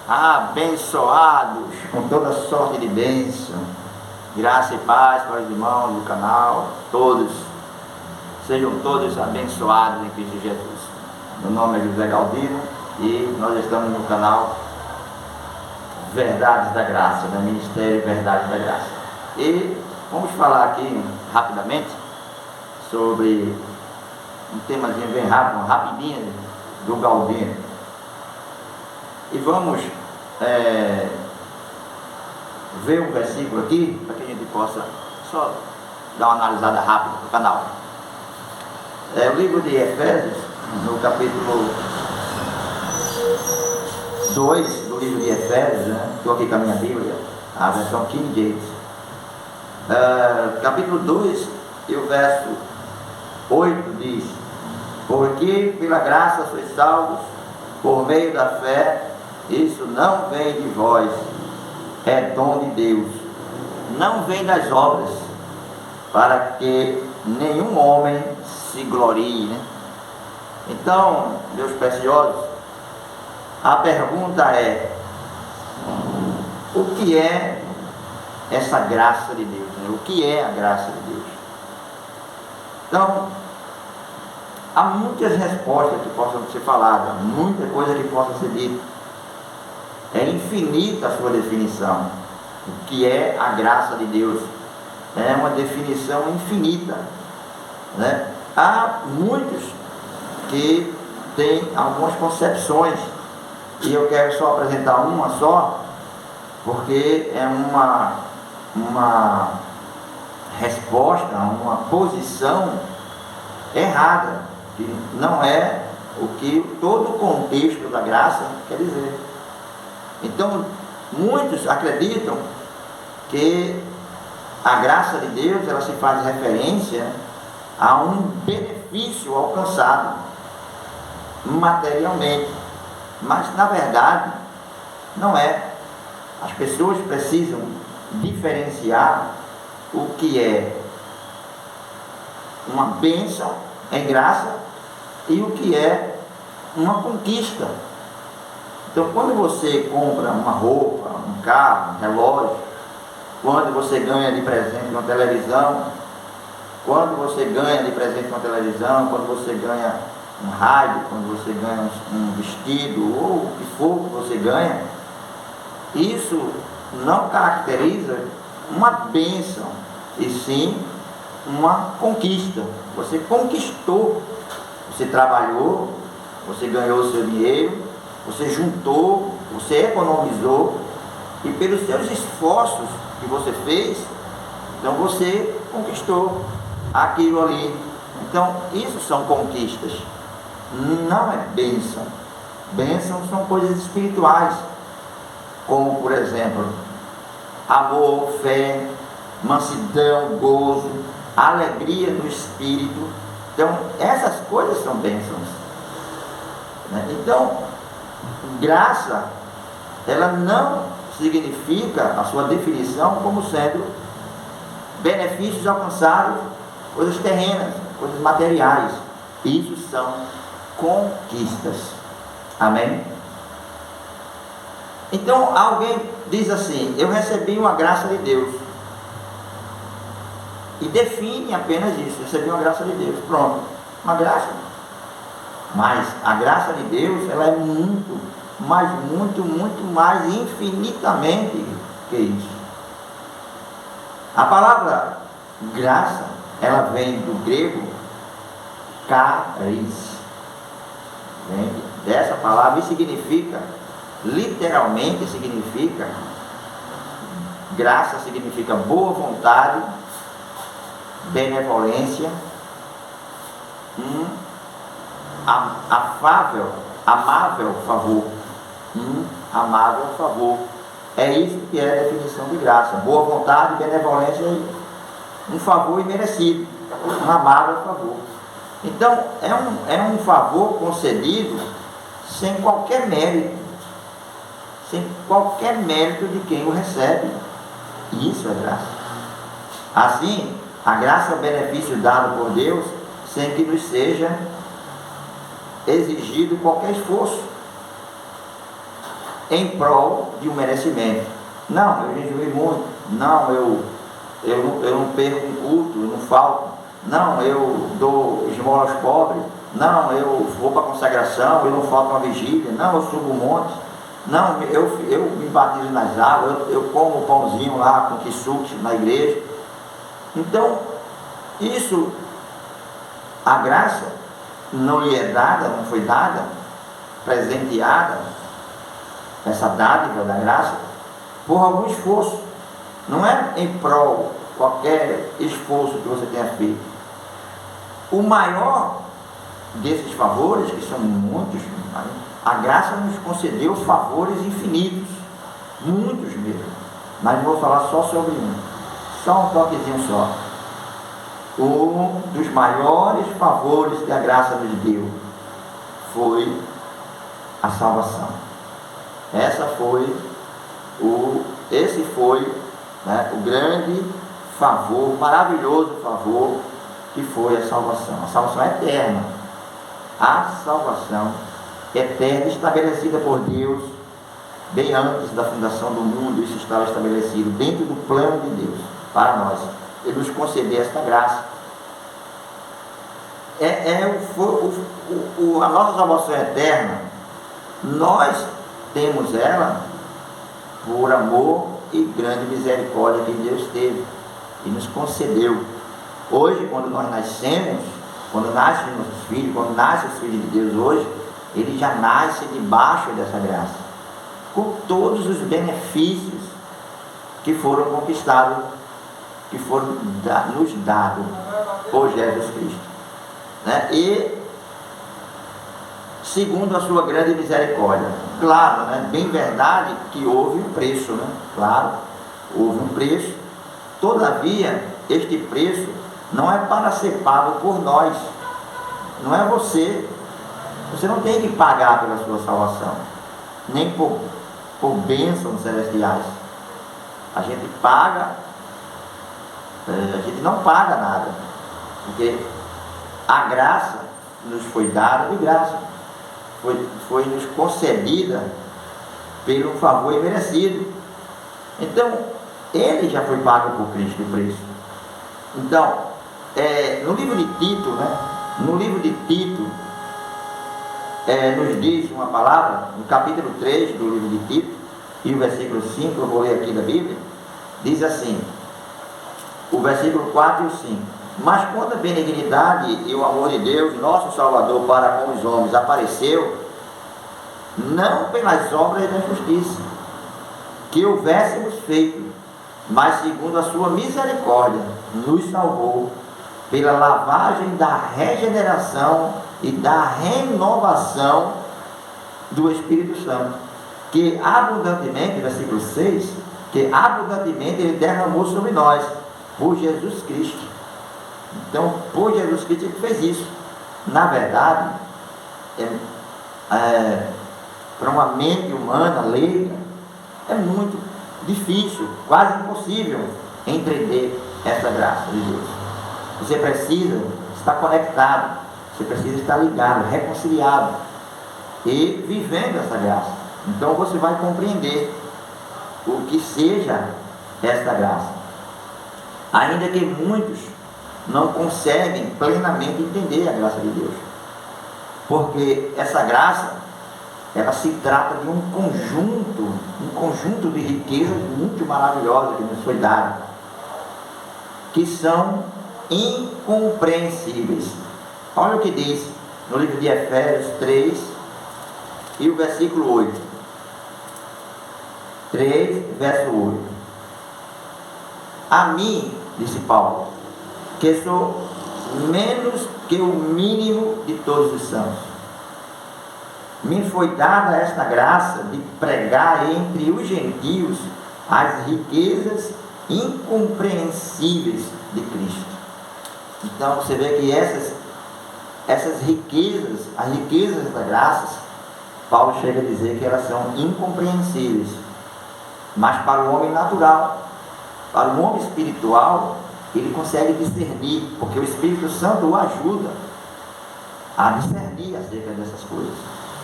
abençoados com toda sorte de bênção, graça e paz para os irmãos do canal, todos, sejam todos abençoados em Cristo Jesus. Meu nome é José Galdino e nós estamos no canal Verdades da Graça, do Ministério Verdades da Graça. E vamos falar aqui rapidamente sobre um temazinho bem rápido, rapidinho, do Galdino. E vamos ver um versículo aqui, para que a gente possa só dar uma analisada rápida no canal. O livro de Efésios, no capítulo 2 do livro de Efésios, né? Estou aqui com a minha Bíblia, a versão King James. Capítulo 2 e o verso 8 diz: porque pela graça sois salvos por meio da fé, isso não vem de vós, é dom de Deus, não vem das obras, para que nenhum homem se glorie, né? Então, meus preciosos, a pergunta é: o que é essa graça de Deus, né? O que é a graça de Deus? Então, há muitas respostas que possam ser faladas, muita coisa que possa ser dita. É infinita a sua definição. O que é a graça de Deus? É uma definição infinita, né? Há muitos que têm algumas concepções, e eu quero só apresentar uma só, porque é uma resposta, uma posição errada, que não é o que todo o contexto da graça quer dizer. Então, muitos acreditam que a graça de Deus, ela se faz referência a um benefício alcançado materialmente, mas na verdade não é. As pessoas precisam diferenciar o que é uma bênção em graça e o que é uma conquista. Então, quando você compra uma roupa, um carro, um relógio, quando você ganha de presente uma televisão, quando você ganha de presente uma televisão, quando você ganha um rádio, quando você ganha um vestido, ou o que for que você ganha, isso não caracteriza uma bênção, e sim uma conquista. Você conquistou, você trabalhou, você ganhou o seu dinheiro, você juntou, você economizou, e pelos seus esforços que você fez, então você conquistou aquilo ali. Então isso são conquistas, não é bênção. Bênçãos são coisas espirituais, como por exemplo amor, fé, mansidão, gozo, alegria no espírito. Então essas coisas são bênçãos, né? Então, graça, ela não significa a sua definição como sendo benefícios alcançados, coisas terrenas, coisas materiais. Isso são conquistas. Amém? Então alguém diz assim: eu recebi uma graça de Deus, e define apenas isso: recebi uma graça de Deus, pronto, uma graça. Mas a graça de Deus, ela é muito, mas muito, muito mais, infinitamente que isso. A palavra graça, ela vem do grego charis, vem dessa palavra, e significa, literalmente significa, graça significa boa vontade, benevolência, afável, amável favor, amável favor. É isso que é a definição de graça: boa vontade, benevolência, um favor imerecido, um amável favor. Então é um favor concedido sem qualquer mérito, de quem o recebe. Isso é graça. Assim, a graça é o benefício dado por Deus sem que nos seja exigido qualquer esforço. em prol de um merecimento. Não, eu jejuei muito. Não, eu não perco um culto, eu não falto. Não, eu dou esmola aos pobres. Não, eu vou para a consagração, eu não falto uma vigília. Não, eu subo montes. Não, eu me batizo nas águas, eu como o pãozinho lá com kisuke na igreja. Então, isso, a graça não lhe é dada, não foi dada, presenteada, essa dádiva da graça, por algum esforço. Não é em prol qualquer esforço que você tenha feito. O maior desses favores, que são muitos, a graça nos concedeu favores infinitos, muitos mesmo, mas vou falar só sobre um, só um toquezinho só. Um dos maiores favores que a graça nos deu foi a salvação. Esse foi, né, o grande favor, maravilhoso favor que foi a salvação. A salvação eterna. A salvação eterna estabelecida por Deus bem antes da fundação do mundo. Isso estava estabelecido dentro do plano de Deus para nós. Ele nos conceder esta graça. A nossa salvação eterna, nós temos ela por amor e grande misericórdia que Deus teve e nos concedeu. Hoje, quando nós nascemos, quando nascem nossos filhos, quando nascem os filhos de Deus hoje, ele já nasce debaixo dessa graça, com todos os benefícios que foram conquistados, que foram nos dados por Jesus Cristo, né? E segundo a sua grande misericórdia. Claro, né? Bem verdade que houve um preço, né? Claro, houve um preço. Todavia, este preço não é para ser pago por nós. Não é você. Você não tem que pagar pela sua salvação, nem por bênçãos celestiais. A gente paga, a gente não paga nada, porque a graça nos foi dada de graça, foi nos concedida pelo favor imerecido. Então, ele já foi pago por Cristo, o preço. Então, no livro de Tito, né? No livro de Tito, nos diz uma palavra, no capítulo 3 do livro de Tito, e o versículo 5, eu vou ler aqui da Bíblia, diz assim, o versículo 4 e o 5: mas quando a benignidade e o amor de Deus, nosso Salvador, para com os homens apareceu, não pelas obras da justiça que houvéssemos feito, mas segundo a sua misericórdia, nos salvou pela lavagem da regeneração e da renovação do Espírito Santo, que abundantemente, versículo 6, que abundantemente ele derramou sobre nós, por Jesus Cristo. Então, por Jesus Cristo ele fez isso. Na verdade, para uma mente humana, leiga, é muito difícil, quase impossível entender essa graça de Deus. Você precisa estar conectado, você precisa estar ligado, reconciliado e vivendo essa graça. Então você vai compreender o que seja esta graça. Ainda que muitos não conseguem plenamente entender a graça de Deus, porque essa graça, ela se trata de um conjunto de riquezas muito maravilhosas que nos foi dado, que são incompreensíveis. Olha o que diz no livro de Efésios 3 e o versículo 8. 3, verso 8. A mim, disse Paulo, que sou menos que o mínimo de todos os santos, me foi dada esta graça de pregar entre os gentios as riquezas incompreensíveis de Cristo. Então você vê que essas riquezas, as riquezas da graça, Paulo chega a dizer que elas são incompreensíveis, mas para o homem natural, para o homem espiritual, ele consegue discernir, porque o Espírito Santo o ajuda a discernir acerca dessas coisas,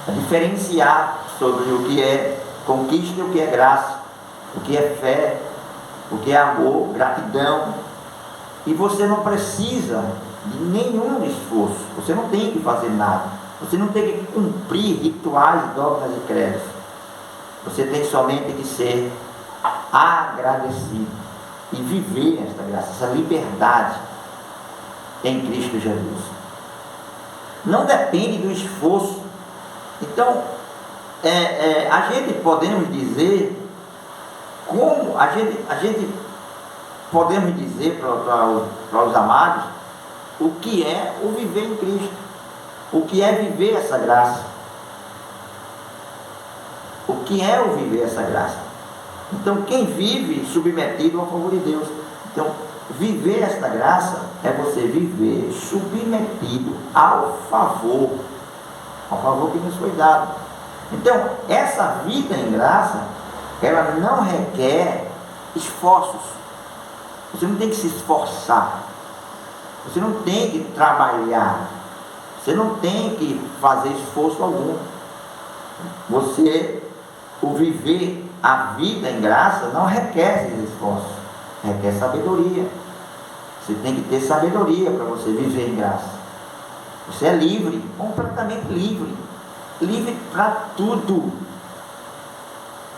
a diferenciar sobre o que é Conquiste o que é graça, o que é fé, o que é amor, gratidão. E você não precisa de nenhum esforço. Você não tem que fazer nada. Você não tem que cumprir rituais, dogmas e credos. Você tem somente que ser agradecido e viver esta graça, essa liberdade em Cristo Jesus. Não depende do esforço. Então, a gente podemos dizer, como a gente podemos dizer para os amados, o que é o viver em Cristo, o que é viver essa graça, o que é o viver essa graça. Então, quem vive submetido ao favor de Deus. Então, viver esta graça é você viver submetido ao favor que nos foi dado. Então, essa vida em graça, ela não requer esforços. Você não tem que se esforçar. Você não tem que trabalhar. Você não tem que fazer esforço algum. O viver a vida em graça não requer esses esforços. Requer sabedoria. Você tem que ter sabedoria para você viver em graça. Você é livre, completamente livre. Livre para tudo.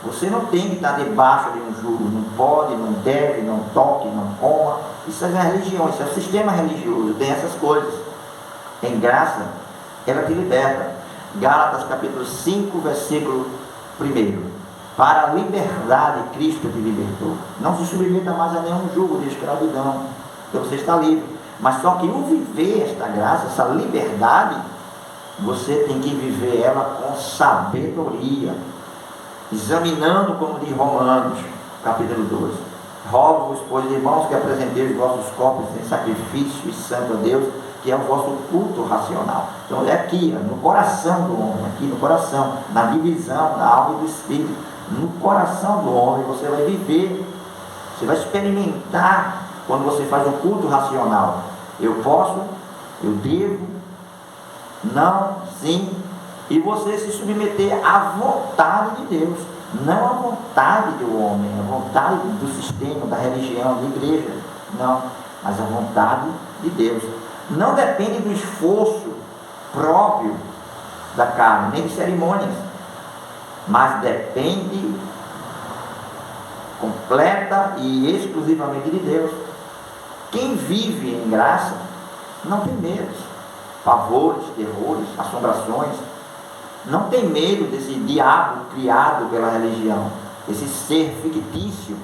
Você não tem que estar debaixo de um jugo. Não pode, não deve, não toque, não coma. Isso é a religião, isso é o sistema religioso. Tem essas coisas. Em graça, ela te liberta. Gálatas capítulo 5, versículo 1. Para a liberdade Cristo te libertou. Não se submeta mais a nenhum jugo de escravidão. Então você está livre. Mas só que o viver esta graça, essa liberdade, você tem que viver ela com sabedoria, examinando, como diz Romanos capítulo 12. Rogo-vos, pois, irmãos, que apresenteis os vossos corpos em sacrifício e santo a Deus, que é o vosso culto racional. Então é aqui, no coração do homem, aqui no coração, na divisão da alma e do espírito, no coração do homem você vai viver, você vai experimentar quando você faz um culto racional. Eu posso, eu devo, não, sim, e você se submeter à vontade de Deus, não à vontade do homem, à vontade do sistema, da religião, da igreja, não, mas à vontade de Deus. Não depende do esforço próprio da carne, nem de cerimônias, mas depende completa e exclusivamente de Deus. Quem vive em graça não tem medos, pavores, terrores, assombrações, não tem medo desse diabo criado pela religião, esse ser fictício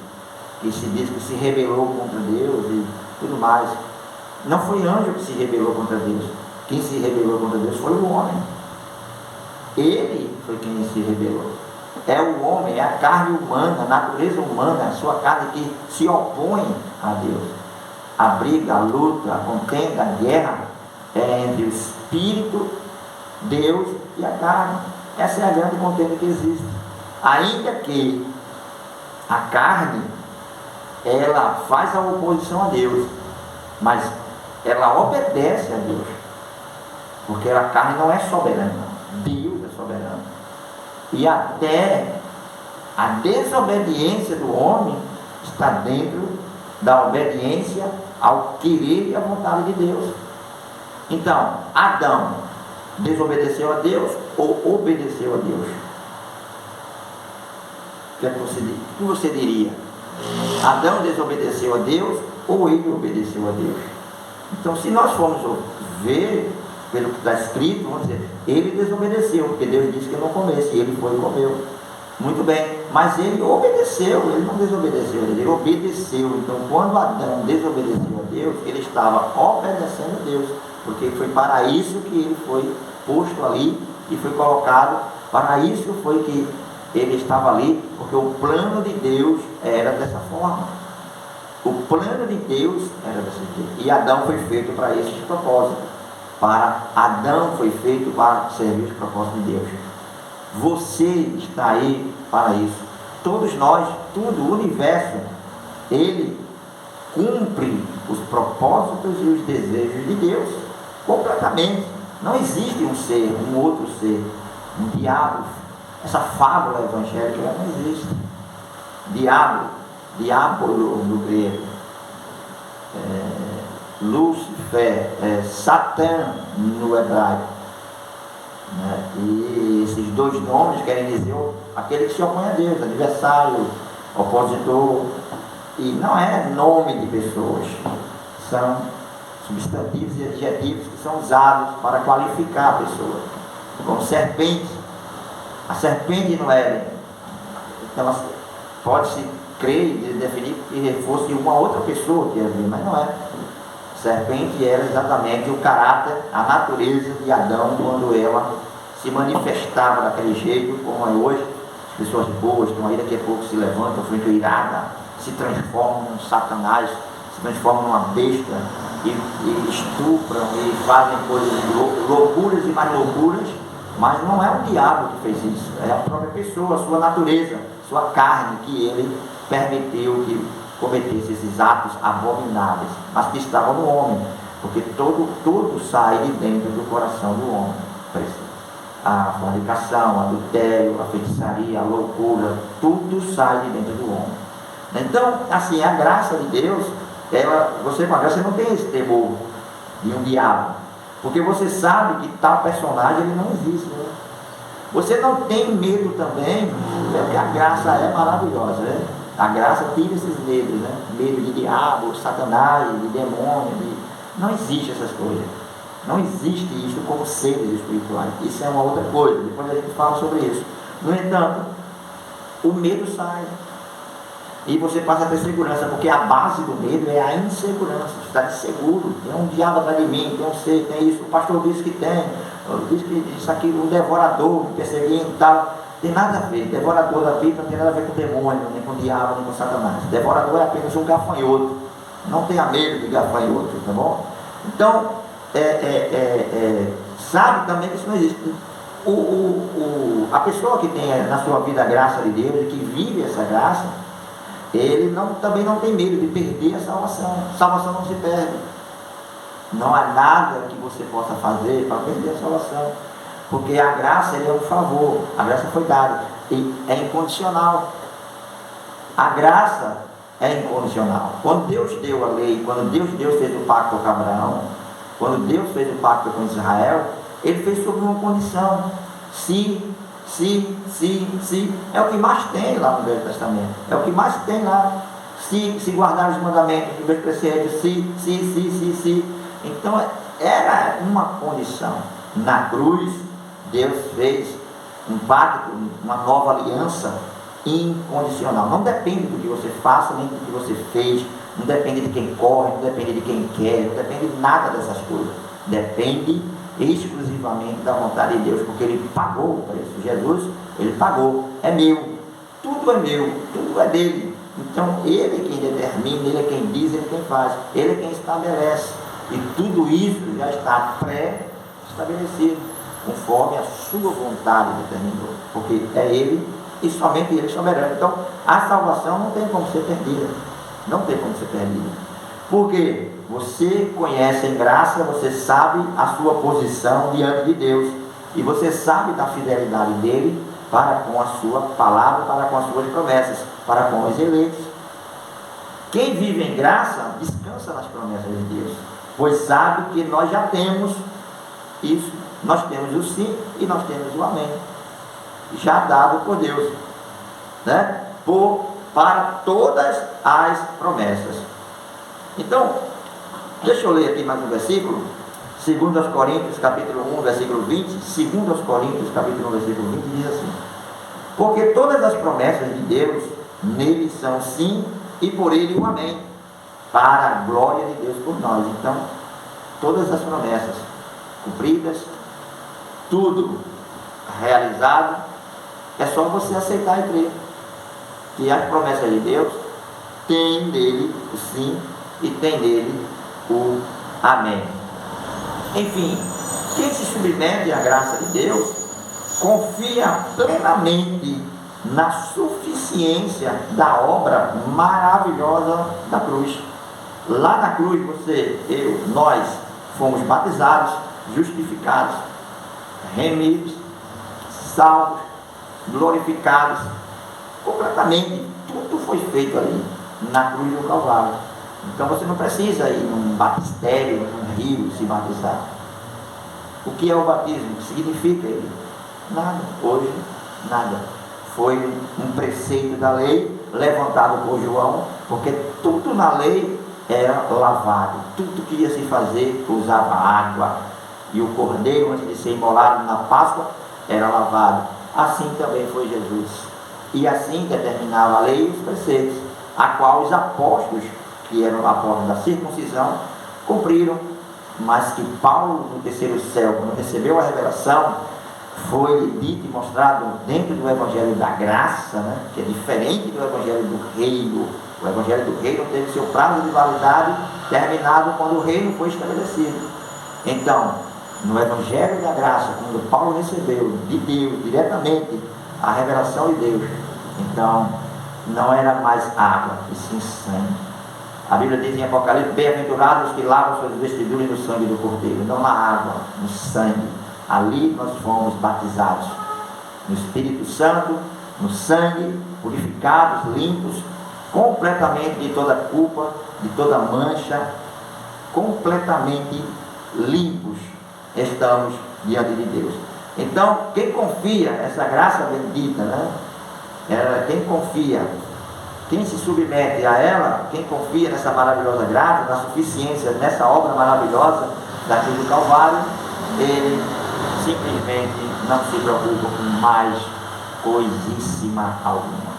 que se diz que se rebelou contra Deus e tudo mais. Não foi anjo que se rebelou contra Deus. Quem se rebelou contra Deus foi o homem. Ele foi quem se rebelou. É o homem, é a carne humana, a natureza humana, a sua carne que se opõe a Deus. A briga, a luta, a contenda, a guerra é entre o Espírito, Deus e a carne. Essa é a grande contenda que existe. Ainda que a carne, ela faz a oposição a Deus, mas ela obedece a Deus, porque a carne não é soberana, Deus é soberano. E até a desobediência do homem está dentro da obediência ao querer e à vontade de Deus. Então, Adão desobedeceu a Deus ou obedeceu a Deus? O que você diria? Adão desobedeceu a Deus ou ele obedeceu a Deus? Então, se nós formos ver pelo que está escrito, vamos dizer, ele desobedeceu, porque Deus disse que não comesse, e ele foi e comeu. Muito bem, mas ele obedeceu, ele não desobedeceu, ele obedeceu. Então, quando Adão desobedeceu a Deus, ele estava obedecendo a Deus, porque foi para isso que ele foi posto ali e foi colocado, para isso foi que ele estava ali, porque o plano de Deus era dessa forma. O plano de Deus era desse jeito. E Adão foi feito para esse propósito. Adão foi feito para servir os propósitos de Deus. Você está aí para isso. Todos nós, tudo, o universo, ele cumpre os propósitos e os desejos de Deus completamente. Não existe um ser, um outro ser, um diabo essa fábula evangélica ela não existe. Diabo no grego, Lúcifer, Satã no hebraico, né? E esses dois nomes querem dizer aquele que se opõe a Deus, adversário, opositor, e não é nome de pessoas, são substantivos e adjetivos que são usados para qualificar a pessoa, como serpente. A serpente no Éden, então pode-se crer e definir que fosse uma outra pessoa que havia, mas não é. Serpente era exatamente o caráter, a natureza de Adão quando ela se manifestava daquele jeito, como é hoje. As pessoas boas estão aí, daqui a pouco se levantam, frente irada, se transformam num Satanás, se transformam numa besta e estupram e fazem coisas, loucuras e mais loucuras, mas não é o diabo que fez isso, é a própria pessoa, a sua natureza, sua carne, que ele permitiu que cometesse esses atos abomináveis, mas que estavam no homem, porque tudo sai de dentro do coração do homem. A fornicação, o adultério, a feitiçaria, a loucura, tudo sai de dentro do homem. Então, assim, a graça de Deus, você com a graça não tem esse temor de um diabo, porque você sabe que tal personagem ele não existe, né? Você não tem medo também, porque a graça é maravilhosa, né? A graça tira esses medos, né? Medo de diabo, satanás, de demônio, não existe essas coisas. Não existe isso como seres espirituais. Isso é uma outra coisa, depois a gente fala sobre isso. No entanto, o medo sai. E você passa a ter segurança, porque a base do medo é a insegurança. Você está inseguro, tem um diabo atrás de mim, tem um ser, tem isso, o pastor disse que tem, disse que isso aqui, o devorador, me perseguindo e tal. Tem nada a ver, devorador da Bíblia não tem nada a ver com demônio, nem com diabo, nem com Satanás. Devorador é apenas um gafanhoto. Não tenha medo de gafanhoto, tá bom? Então, sabe também que isso não existe. A pessoa que tem na sua vida a graça de Deus e que vive essa graça, ele também não tem medo de perder a salvação. A salvação não se perde. Não há nada que você possa fazer para perder a salvação, porque a graça é um favor, a graça foi dada e é incondicional. A graça é incondicional. Quando Deus deu a lei, quando Deus fez o pacto com Abraão, quando Deus fez o pacto com Israel, ele fez sob uma condição: se é o que mais tem lá no Velho Testamento, é o que mais tem lá. Se guardar os mandamentos, os meus preceitos, se. Então era uma condição. Na cruz Deus fez um pacto, uma nova aliança incondicional. Não depende do que você faça, nem do que você fez, não depende de quem corre, não depende de quem quer, não depende de nada dessas coisas. Depende exclusivamente da vontade de Deus, porque Ele pagou o preço. Jesus, Ele pagou, é meu, tudo é meu, tudo é dele. Então Ele é quem determina, Ele é quem diz, Ele é quem faz, Ele é quem estabelece, e tudo isso já está pré-estabelecido, conforme a sua vontade determinou, porque é Ele e somente Ele soberano. Então a salvação não tem como ser perdida, não tem como ser perdida, porque você conhece em graça, você sabe a sua posição diante de Deus, e você sabe da fidelidade dele para com a sua palavra, para com as suas promessas, para com os eleitos. Quem vive em graça descansa nas promessas de Deus, pois sabe que nós já temos isso. Nós temos o sim e nós temos o amém, já dado por Deus, né? Para todas as promessas. Então, deixa eu ler aqui mais um versículo, 2 Coríntios capítulo 1, versículo 20, 2 Coríntios capítulo 1, versículo 20, diz assim: porque todas as promessas de Deus nele são sim, e por ele o amém, para a glória de Deus por nós. Então, todas as promessas cumpridas, tudo realizado, é só você aceitar e crer que as promessas de Deus tem nele o sim e tem nele o amém. Enfim, quem se submete à graça de Deus confia plenamente na suficiência da obra maravilhosa da cruz. Lá na cruz, nós fomos batizados, justificados, remidos, salvos, glorificados, completamente, tudo foi feito ali, na cruz do Calvário. Então você não precisa ir num batistério, num rio, se batizar. O que é o batismo? O que significa ele? Nada, hoje, nada. Foi um preceito da lei, levantado por João, porque tudo na lei era lavado, tudo que ia se fazer usava água, e o cordeiro, antes de ser imolado na Páscoa, era lavado. Assim também foi Jesus, e assim determinava a lei e os preceitos, a qual os apóstolos, que eram apóstolos da circuncisão, cumpriram. Mas que Paulo, no terceiro céu, quando recebeu a revelação, foi dito e mostrado dentro do Evangelho da Graça, né, que é diferente do Evangelho do Reino. O Evangelho do Reino teve seu prazo de validade terminado quando o reino foi estabelecido. Então, no Evangelho da Graça, quando Paulo recebeu de Deus, diretamente, a revelação de Deus, então, não era mais água, e sim sangue. A Bíblia diz em Apocalipse: bem-aventurados os que lavam suas vestiduras no sangue do Cordeiro. Não na água, no sangue. Ali nós fomos batizados no Espírito Santo, no sangue, purificados, limpos, completamente de toda culpa, de toda mancha, completamente limpos estamos diante de Deus. Então, quem confia, essa graça bendita, né? Quem confia, quem se submete a ela, quem confia nessa maravilhosa graça, na suficiência, nessa obra maravilhosa da cruz do Calvário, ele simplesmente não se preocupa com mais coisíssima alguma.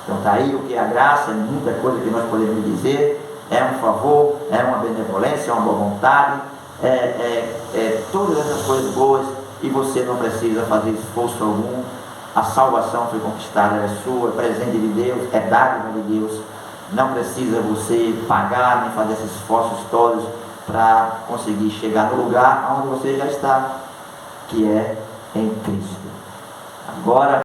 Então está aí o que é a graça, é muita coisa que nós podemos dizer, é um favor, é uma benevolência, é uma boa vontade, todas essas coisas boas, e você não precisa fazer esforço algum. A salvação foi conquistada, é sua, é presente de Deus, é dádiva de Deus. Não precisa você pagar, nem fazer esses esforços todos para conseguir chegar no lugar onde você já está, que é em Cristo. Agora